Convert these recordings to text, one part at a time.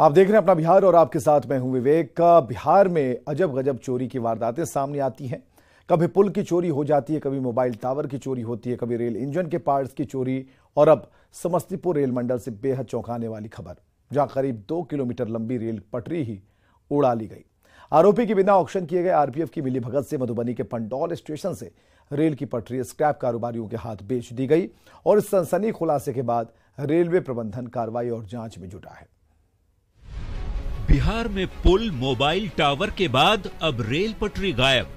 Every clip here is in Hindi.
आप देख रहे हैं अपना बिहार और आपके साथ मैं हूं विवेक। बिहार में अजब गजब चोरी की वारदातें सामने आती हैं। कभी पुल की चोरी हो जाती है, कभी मोबाइल टावर की चोरी होती है, कभी रेल इंजन के पार्ट्स की चोरी और अब समस्तीपुर रेल मंडल से बेहद चौंकाने वाली खबर, जहां करीब 2 किलोमीटर लंबी रेल पटरी ही उड़ा ली गई। आरोपी की बिना ऑक्शन किए गए आरपीएफ की मिलीभगत से मधुबनी के पंडौल स्टेशन से रेल की पटरी स्क्रैप कारोबारियों के हाथ बेच दी गई और इस सनसनी खुलासे के बाद रेलवे प्रबंधन कार्रवाई और जांच में जुटा है। बिहार में पुल, मोबाइल टावर के बाद अब रेल पटरी गायब।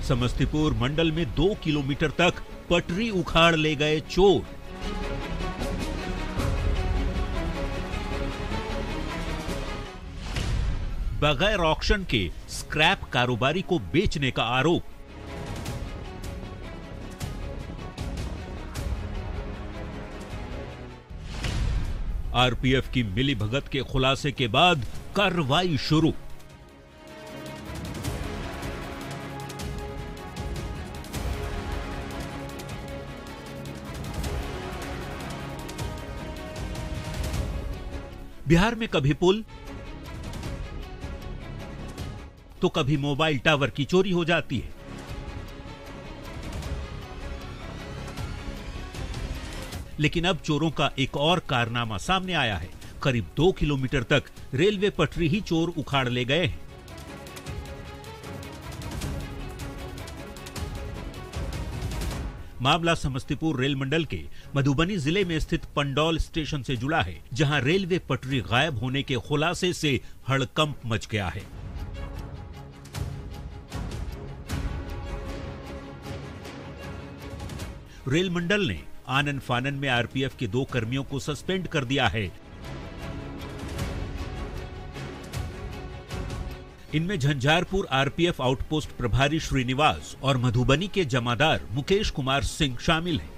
समस्तीपुर मंडल में 2 किलोमीटर तक पटरी उखाड़ ले गए चोर। बगैर ऑक्शन के स्क्रैप कारोबारी को बेचने का आरोप। आरपीएफ की मिलीभगत के खुलासे के बाद कार्रवाई शुरू। बिहार में कभी पुल तो कभी मोबाइल टावर की चोरी हो जाती है। लेकिन अब चोरों का एक और कारनामा सामने आया है। करीब 2 किलोमीटर तक रेलवे पटरी ही चोर उखाड़ ले गए हैं। मामला समस्तीपुर रेल मंडल के मधुबनी जिले में स्थित पंडौल स्टेशन से जुड़ा है, जहां रेलवे पटरी गायब होने के खुलासे से हड़कंप मच गया है। रेल मंडल ने आनन फानन में आरपीएफ के 2 कर्मियों को सस्पेंड कर दिया है। इनमें झंझारपुर आरपीएफ आउटपोस्ट प्रभारी श्रीनिवास और मधुबनी के जमादार मुकेश कुमार सिंह शामिल हैं।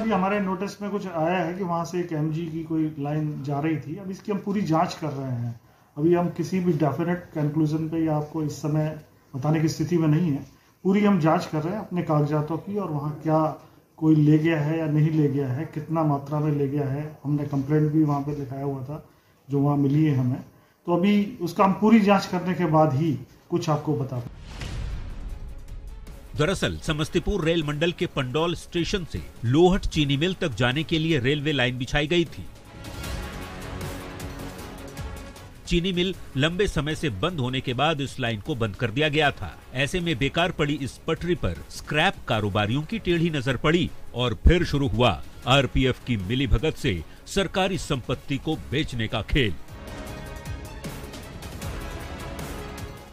अभी हमारे नोटिस में कुछ आया है कि वहां से एक एमजी की कोई लाइन जा रही थी। अब इसकी हम पूरी जांच कर रहे हैं। अभी हम किसी भी डेफिनेट कंक्लूजन पे या आपको इस समय बताने की स्थिति में नहीं है। पूरी हम जांच कर रहे हैं अपने कागजातों की, और वहाँ क्या कोई ले गया है या नहीं ले गया है, कितना मात्रा में ले गया है। हमने कंप्लेंट भी वहाँ पे लिखाया हुआ था जो वहाँ मिली है हमें। तो अभी उसका हम पूरी जांच करने के बाद ही कुछ आपको बता पाएंगे। दरअसल समस्तीपुर रेल मंडल के पंडौल स्टेशन से लोहट चीनी मिल तक जाने के लिए रेलवे लाइन बिछाई गई थी। चीनी मिल लंबे समय से बंद होने के बाद इस लाइन को बंद कर दिया गया था। ऐसे में बेकार पड़ी इस पटरी पर स्क्रैप कारोबारियों की टेढ़ी नजर पड़ी और फिर शुरू हुआ आरपीएफ की मिलीभगत से सरकारी संपत्ति को बेचने का खेल।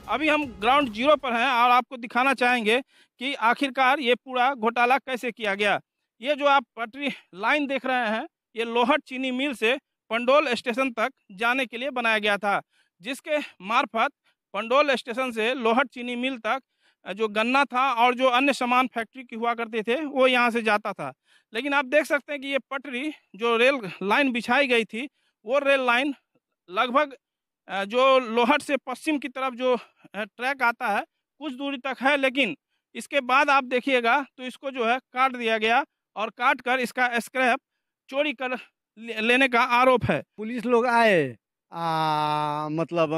अभी हम ग्राउंड जीरो पर हैं और आपको दिखाना चाहेंगे कि आखिरकार ये पूरा घोटाला कैसे किया गया। ये जो आप पटरी लाइन देख रहे हैं, ये लोहट चीनी मिल से पंडौल स्टेशन तक जाने के लिए बनाया गया था, जिसके मार्फत पंडौल स्टेशन से लोहट चीनी मिल तक जो गन्ना था और जो अन्य सामान फैक्ट्री की हुआ करते थे वो यहाँ से जाता था। लेकिन आप देख सकते हैं कि ये पटरी जो रेल लाइन बिछाई गई थी, वो रेल लाइन लगभग जो लोहट से पश्चिम की तरफ जो ट्रैक आता है कुछ दूरी तक है, लेकिन इसके बाद आप देखिएगा तो इसको जो है काट दिया गया और काट कर इसका स्क्रैप चोरी कर लेने का आरोप है। पुलिस लोग आए मतलब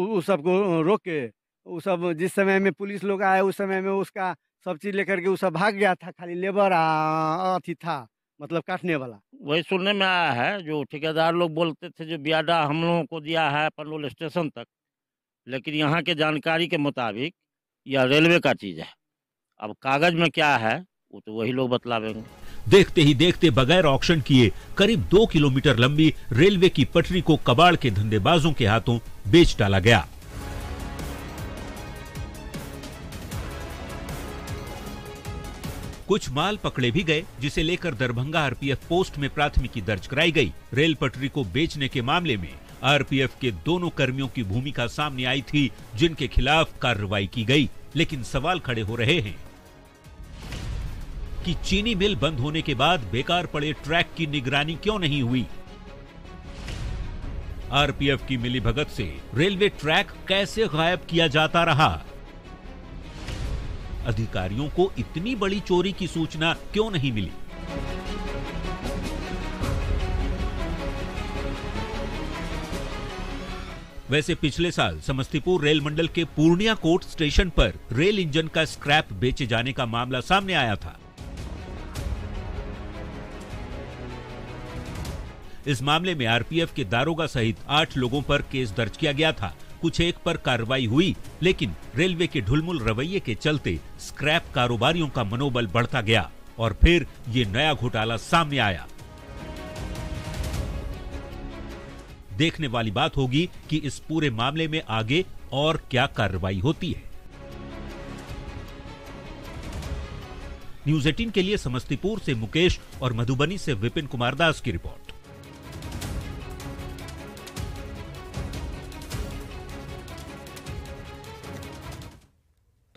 उस सबको रोक के, उस सब जिस समय में पुलिस लोग आए उस समय में उसका सब चीज लेकर के उस सब भाग गया था। खाली लेबर अथी था, मतलब काटने वाला। वही सुनने में आया है जो ठेकेदार लोग बोलते थे जो ब्याडा हम लोगों को दिया है पंडौल स्टेशन तक, लेकिन यहाँ के जानकारी के मुताबिक यह रेलवे का चीज है। अब कागज में क्या है वो तो वही लोग बतलावेंगे। देखते ही देखते बगैर ऑक्शन किए करीब 2 किलोमीटर लंबी रेलवे की पटरी को कबाड़ के धंधेबाजों के हाथों बेच डाला गया। कुछ माल पकड़े भी गए, जिसे लेकर दरभंगा आरपीएफ पोस्ट में प्राथमिकी दर्ज कराई गई। रेल पटरी को बेचने के मामले में आरपीएफ के दोनों कर्मियों की भूमिका सामने आई थी, जिनके खिलाफ कार्रवाई की गई। लेकिन सवाल खड़े हो रहे हैं कि चीनी मिल बंद होने के बाद बेकार पड़े ट्रैक की निगरानी क्यों नहीं हुई। आरपीएफ की मिलीभगत से रेलवे ट्रैक कैसे गायब किया जाता रहा। अधिकारियों को इतनी बड़ी चोरी की सूचना क्यों नहीं मिली? वैसे पिछले साल समस्तीपुर रेल मंडल के पूर्णिया कोट स्टेशन पर रेल इंजन का स्क्रैप बेचे जाने का मामला सामने आया था। इस मामले में आरपीएफ के दारोगा सहित 8 लोगों पर केस दर्ज किया गया था। कुछ एक पर कार्रवाई हुई, लेकिन रेलवे के ढुलमुल रवैये के चलते स्क्रैप कारोबारियों का मनोबल बढ़ता गया और फिर ये नया घोटाला सामने आया। देखने वाली बात होगी कि इस पूरे मामले में आगे और क्या कार्रवाई होती है। न्यूज़ 18 के लिए समस्तीपुर से मुकेश और मधुबनी से विपिन कुमार दास की रिपोर्ट।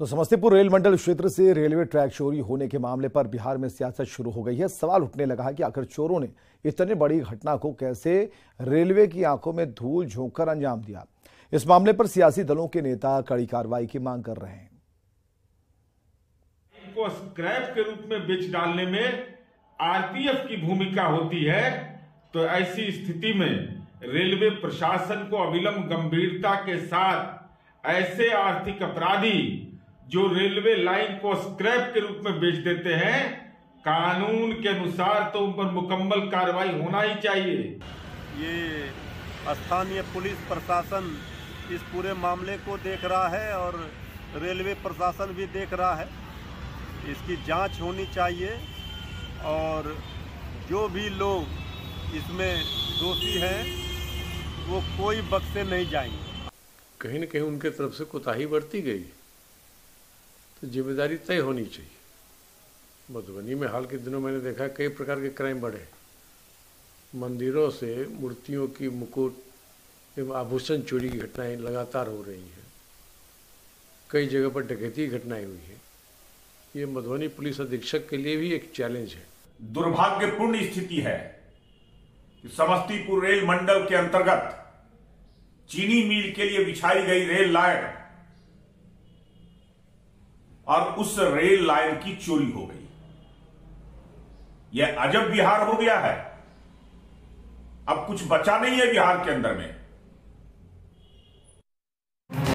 तो समस्तीपुर रेल मंडल क्षेत्र से रेलवे ट्रैक चोरी होने के मामले पर बिहार में सियासत शुरू हो गई है। सवाल उठने लगा है कि आखिर चोरों ने इतनी बड़ी घटना को कैसे रेलवे की आंखों में धूल झोंककर अंजाम दिया। इस मामले पर सियासी दलों के नेता कड़ी कार्रवाई की मांग कर रहे हैं। इनको स्क्रैप के रूप में बेच डालने में आरपीएफ की भूमिका होती है, तो ऐसी स्थिति में रेलवे प्रशासन को अविलंब गंभीरता के साथ ऐसे आर्थिक अपराधी जो रेलवे लाइन को स्क्रैप के रूप में बेच देते हैं, कानून के अनुसार तो उन पर मुकम्मल कार्रवाई होना ही चाहिए। ये स्थानीय पुलिस प्रशासन इस पूरे मामले को देख रहा है और रेलवे प्रशासन भी देख रहा है। इसकी जांच होनी चाहिए और जो भी लोग इसमें दोषी हैं वो कोई बख्शे नहीं जाएंगे। कहीं न कहीं उनके तरफ से कोताही बरती गई, तो जिम्मेदारी तय होनी चाहिए। मधुबनी में हाल के दिनों मैंने देखा कई प्रकार के क्राइम बढ़े। मंदिरों से मूर्तियों की मुकुट एवं आभूषण चोरी की घटनाएं लगातार हो रही हैं। कई जगह पर डकैती की घटनाएं हुई हैं। ये मधुबनी पुलिस अधीक्षक के लिए भी एक चैलेंज है। दुर्भाग्यपूर्ण स्थिति है कि समस्तीपुर रेल मंडल के अंतर्गत चीनी मिल के लिए बिछाई गई रेल लाइन और उस रेल लाइन की चोरी हो गई। यह अजब बिहार हो गया है। अब कुछ बचा नहीं है बिहार के अंदर में।